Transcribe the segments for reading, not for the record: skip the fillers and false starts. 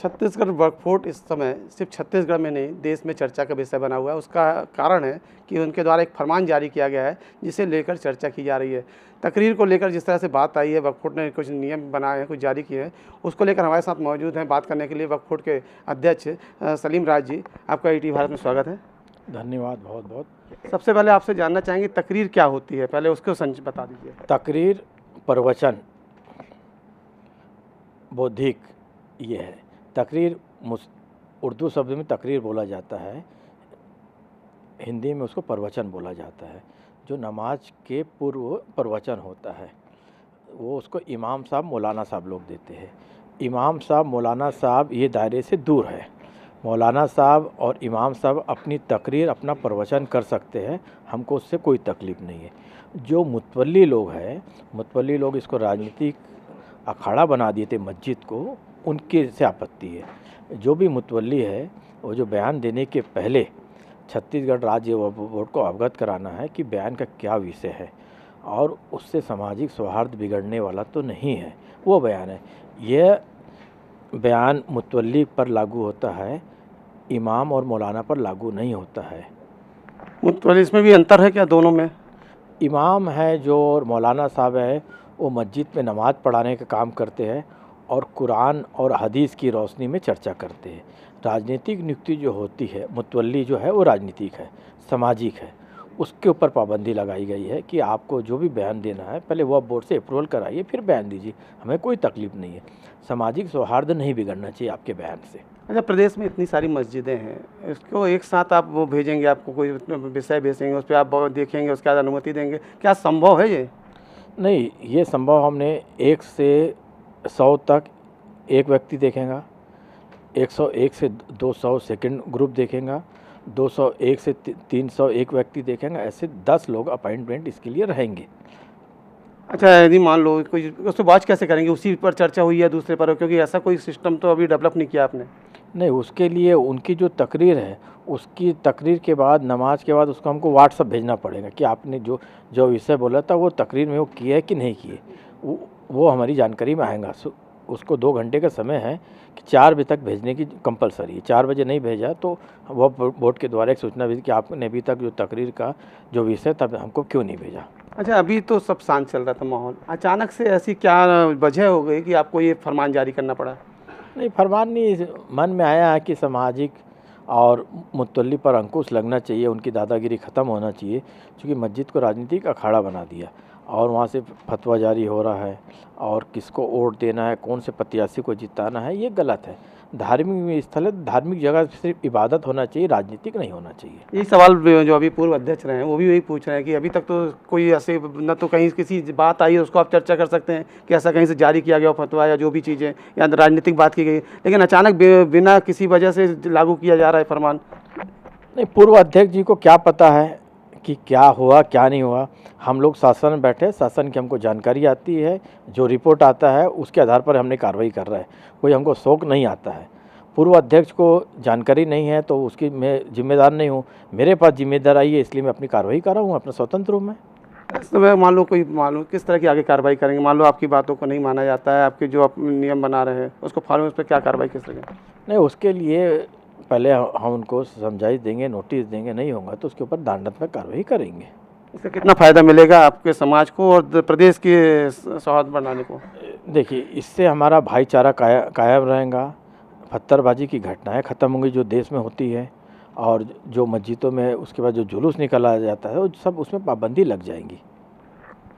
छत्तीसगढ़ वक्फ board इस समय सिर्फ छत्तीसगढ़ में नहीं देश में चर्चा का विषय बना हुआ है। उसका कारण है कि उनके द्वारा एक फरमान जारी किया गया है जिसे लेकर चर्चा की जा रही है। तकरीर को लेकर जिस तरह से बात आई है, वक्फ बोर्ड ने कुछ नियम बनाए हैं, कुछ जारी किए हैं, उसको लेकर हमारे साथ मौजूद हैं बात करने के लिए वक्फ बोर्ड के अध्यक्ष सलीम राज जी। आपका ईटीवी भारत में स्वागत है। धन्यवाद बहुत बहुत। सबसे पहले आपसे जानना चाहेंगे तकरीर क्या होती है, पहले उसको बता दीजिए। तकरीर प्रवचन बौद्धिक ये है। तकरीर उर्दू शब्द में तकरीर बोला जाता है, हिंदी में उसको प्रवचन बोला जाता है। जो नमाज के पूर्व प्रवचन होता है वो उसको इमाम साहब मौलाना साहब लोग देते हैं। इमाम साहब मौलाना साहब ये दायरे से दूर है। मौलाना साहब और इमाम साहब अपनी तकरीर अपना प्रवचन कर सकते हैं, हमको उससे कोई तकलीफ़ नहीं है। जो मुतवल्ली लोग हैं, मुतवल्ली लोग इसको राजनीतिक अखाड़ा बना दिए थे मस्जिद को, उनके से आपत्ति है। जो भी मुतवल्ली है वो जो बयान देने के पहले छत्तीसगढ़ राज्य वक्फ बोर्ड को अवगत कराना है कि बयान का क्या विषय है और उससे सामाजिक सौहार्द बिगड़ने वाला तो नहीं है वो बयान है। यह बयान मुतवल्ली पर लागू होता है, इमाम और मौलाना पर लागू नहीं होता है। मुतवल्ली इसमें भी अंतर है क्या दोनों में? इमाम है जो और मौलाना साहब है वो मस्जिद में नमाज़ पढ़ाने का काम करते हैं और कुरान और हदीस की रोशनी में चर्चा करते हैं। राजनीतिक नियुक्ति जो होती है, मुतवल्ली जो है वो राजनीतिक है, सामाजिक है, उसके ऊपर पाबंदी लगाई गई है कि आपको जो भी बयान देना है पहले वक्फ बोर्ड से अप्रूवल कराइए फिर बयान दीजिए, हमें कोई तकलीफ़ नहीं है। सामाजिक सौहार्द नहीं बिगड़ना चाहिए आपके बयान से। अच्छा, प्रदेश में इतनी सारी मस्जिदें हैं, इसको एक साथ आप वो भेजेंगे, आपको कोई विषय भेजेंगे, उस पर आप देखेंगे, उसके बाद अनुमति देंगे, क्या संभव है ये? नहीं, ये संभव हमने 1 से 100 तक एक व्यक्ति देखेगा, 101 से 200 सेकंड ग्रुप देखेगा, 201 से 300 एक व्यक्ति देखेंगे, ऐसे 10 लोग अपॉइंटमेंट इसके लिए रहेंगे। अच्छा, यदि मान लो कोई, उसको वॉच कैसे करेंगे? उसी पर चर्चा हुई है दूसरे पर, क्योंकि ऐसा कोई सिस्टम तो अभी डेवलप नहीं किया आपने। नहीं, उसके लिए उनकी जो तकरीर है, उसकी तकरीर के बाद नमाज के बाद उसको हमको व्हाट्सअप भेजना पड़ेगा कि आपने जो जो विषय बोला था वो तकरीर में वो किया है कि नहीं किए, वो हमारी जानकारी में आएगा। उसको 2 घंटे का समय है कि 4 बजे तक भेजने की कंपलसरी है। 4 बजे नहीं भेजा तो वो बोर्ड के द्वारा एक सूचना भेजी कि आपने अभी तक जो तकरीर का जो विषय था हमको क्यों नहीं भेजा। अच्छा, अभी तो सब शांत चल रहा था माहौल, अचानक से ऐसी क्या वजह हो गई कि आपको ये फरमान जारी करना पड़ा? नहीं, फरमान नहीं, मन में आया है कि सामाजिक और मुतवल्ली पर अंकुश लगना चाहिए, उनकी दादागिरी ख़त्म होना चाहिए, क्योंकि मस्जिद को राजनीतिक अखाड़ा बना दिया और वहाँ से फतवा जारी हो रहा है और किसको वोट देना है, कौन से प्रत्याशी को जिताना है, ये गलत है। धार्मिक स्थल है, धार्मिक जगह सिर्फ इबादत होना चाहिए, राजनीतिक नहीं होना चाहिए। यही सवाल जो अभी पूर्व अध्यक्ष रहे हैं वो भी वही पूछ रहे हैं कि अभी तक तो कोई ऐसे न तो कहीं किसी बात आई है उसको आप चर्चा कर सकते हैं कि ऐसा कहीं से जारी किया गया फतवा या जो भी चीज़ें या राजनीतिक बात की गई, लेकिन अचानक बिना किसी वजह से लागू किया जा रहा है फरमान। नहीं, पूर्व अध्यक्ष जी को क्या पता है कि क्या हुआ क्या नहीं हुआ। हम लोग शासन में बैठे, शासन की हमको जानकारी आती है, जो रिपोर्ट आता है उसके आधार पर हमने कार्रवाई कर रहा है, कोई हमको शौक नहीं आता है। पूर्व अध्यक्ष को जानकारी नहीं है तो उसकी मैं जिम्मेदार नहीं हूँ, मेरे पास जिम्मेदार आई है इसलिए मैं अपनी कार्रवाई कर रहा हूँ अपना स्वतंत्र रूप में। इस समय मान लो किस तरह की आगे कार्रवाई करेंगे? मान लो आपकी बातों को नहीं माना जाता है, आपके जो आप नियम बना रहे हैं उसको फॉलो, उस पर क्या कार्रवाई किस तरह? नहीं, उसके लिए पहले हम उनको समझाइश देंगे, नोटिस देंगे, नहीं होगा तो उसके ऊपर दंडात्मक कार्रवाई करेंगे। इससे कितना फ़ायदा मिलेगा आपके समाज को और प्रदेश के सौहार्द बढ़ाने को? देखिए, इससे हमारा भाईचारा कायम रहेगा, पत्थरबाजी की घटनाएं ख़त्म होंगी जो देश में होती है, और जो मस्जिदों में उसके बाद जो जुलूस निकाला जाता है वो सब उसमें पाबंदी लग जाएगी।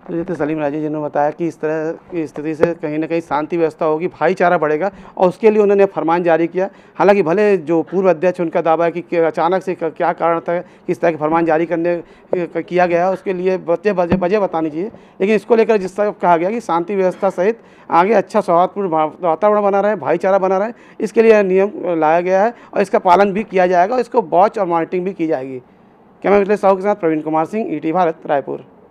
तो जैसे सलीम राजी जी ने बताया कि इस तरह की स्थिति से कहीं ना कहीं शांति व्यवस्था होगी, भाईचारा बढ़ेगा, और उसके लिए उन्होंने फरमान जारी किया। हालांकि भले जो पूर्व अध्यक्ष उनका दावा है कि अचानक से क्या कारण था कि इस तरह के फरमान जारी करने किया गया, उसके लिए वजह बतानी चाहिए, लेकिन इसको लेकर जिस तरह कहा गया कि शांति व्यवस्था सहित आगे अच्छा सौहार्दपूर्ण वातावरण बना रहे, भाईचारा बना रहे, इसके लिए नियम लाया गया है और इसका पालन भी किया जाएगा और इसको वॉच और मॉनिटरिंग भी की जाएगी। कैमरा साहू के साथ प्रवीण कुमार सिंह, ईटीवी भारत, रायपुर।